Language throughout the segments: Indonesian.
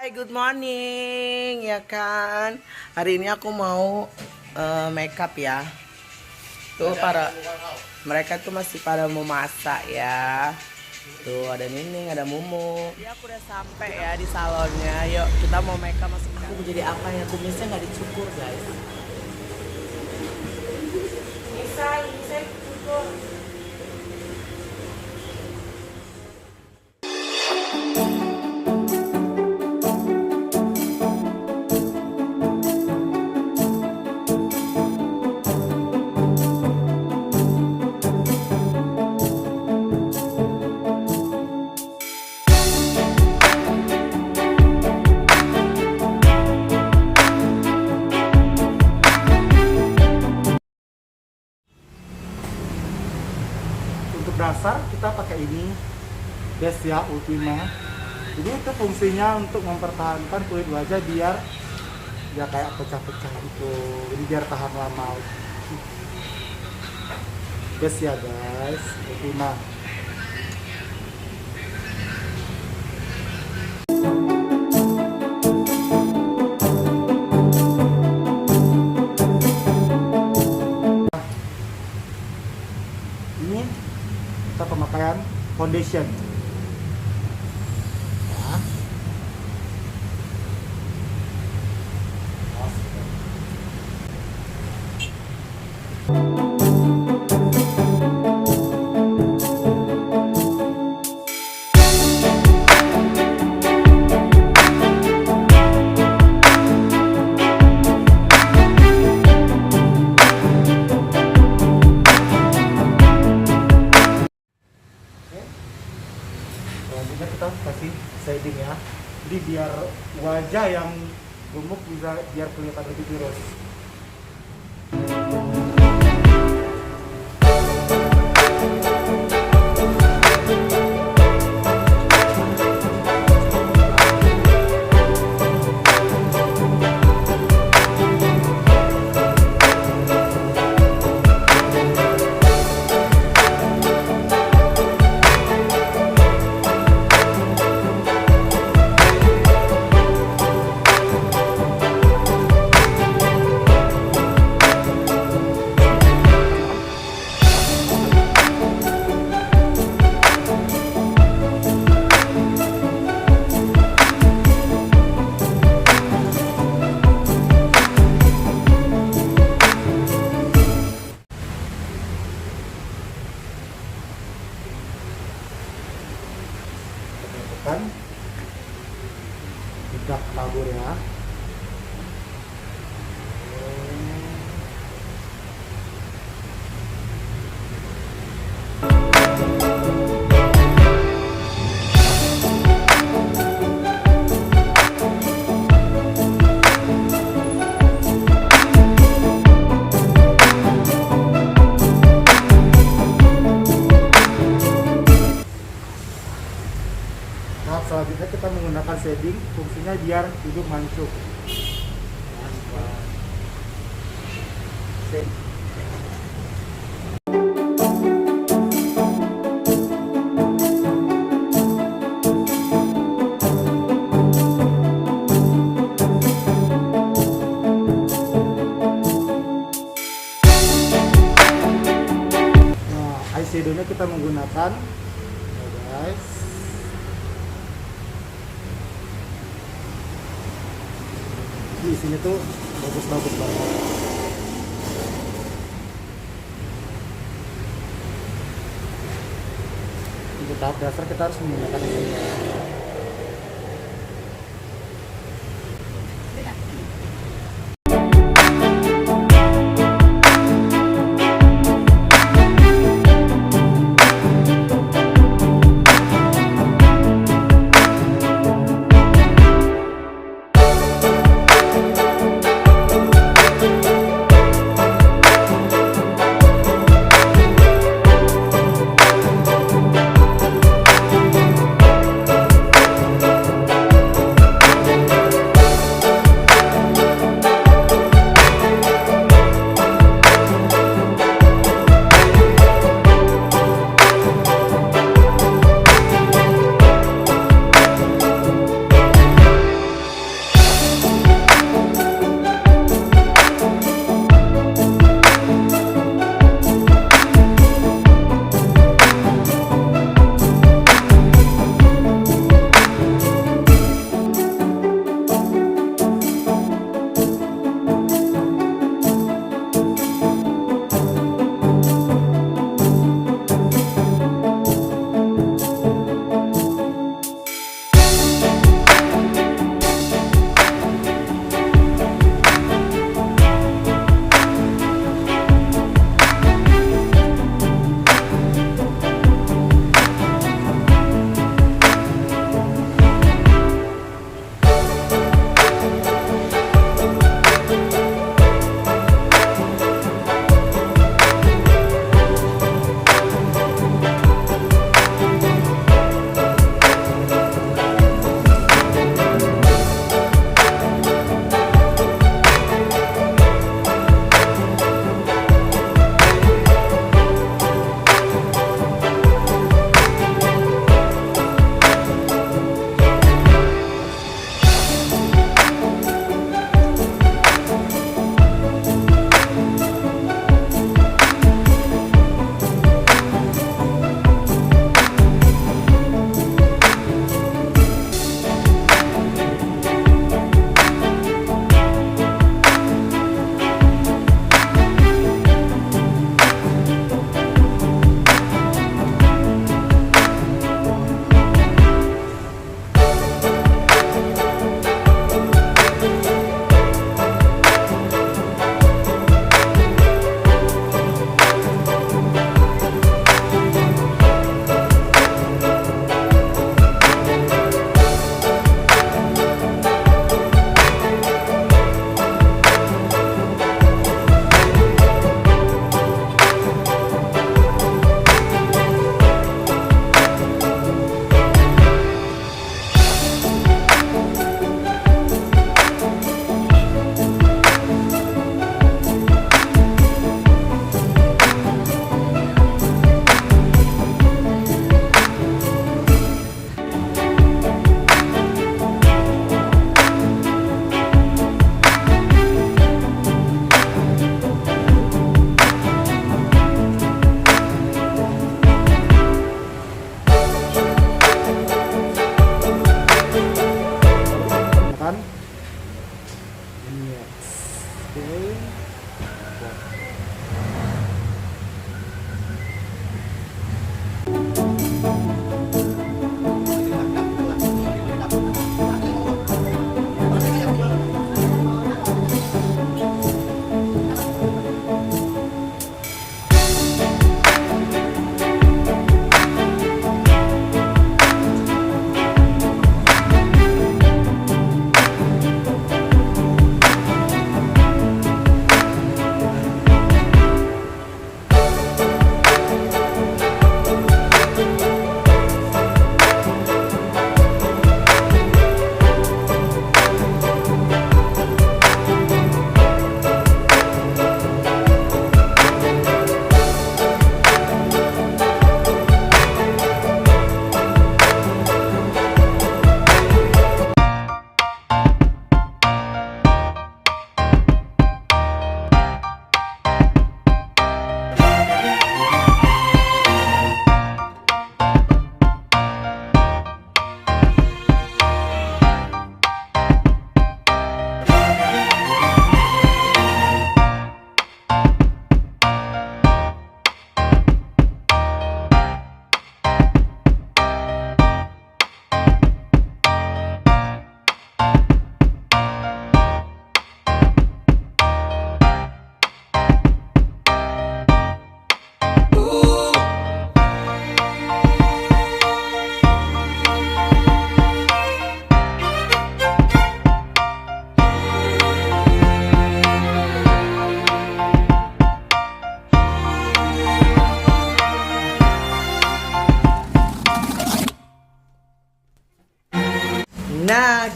Hai, good morning, ya kan? Hari ini aku mau makeup ya. Tuh mereka tuh masih pada mau masak ya. Tuh ada Nining, ada Mumu. Jadi aku udah sampai ya di salonnya. Yuk kita mau makeup masuk. Aku mau jadi apa ya? Kumisnya nggak dicukur guys. Bisa cukur. Untuk dasar kita pakai ini base ya, Ultima. Jadi itu fungsinya untuk mempertahankan kulit wajah biar ya kayak pecah-pecah gitu, jadi biar tahan lama. Base ya guys, Ultima. Ini kita pemakaian foundation. Ya. Selanjutnya kita kasih shading ya, jadi biar wajah yang gemuk bisa biar kelihatan lebih tirus. Kan tidak tabur ya. Tahap selanjutnya kita menggunakan shading, fungsinya biar hidup mancung. Nah, eyeshadownya kita menggunakan, ya guys. Di sini tuh bagus-bagus banget. Untuk tahap dasar kita harus menggunakan ini.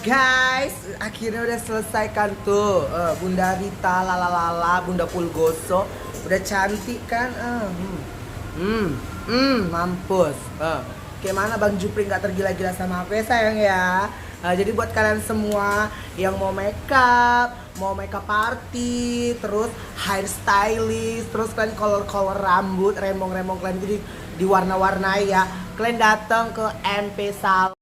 Guys, akhirnya udah selesai kan tuh. Bunda Rita, lalalala, Bunda Pulgoso, udah cantik kan? Mampus. Gimana Bang Jupri nggak tergila-gila sama aku ya sayang ya? Jadi buat kalian semua yang mau make up party, terus hair stylist, terus kalian color rambut, remong kalian jadi diwarna-warnai ya. Kalian datang ke MP Salon.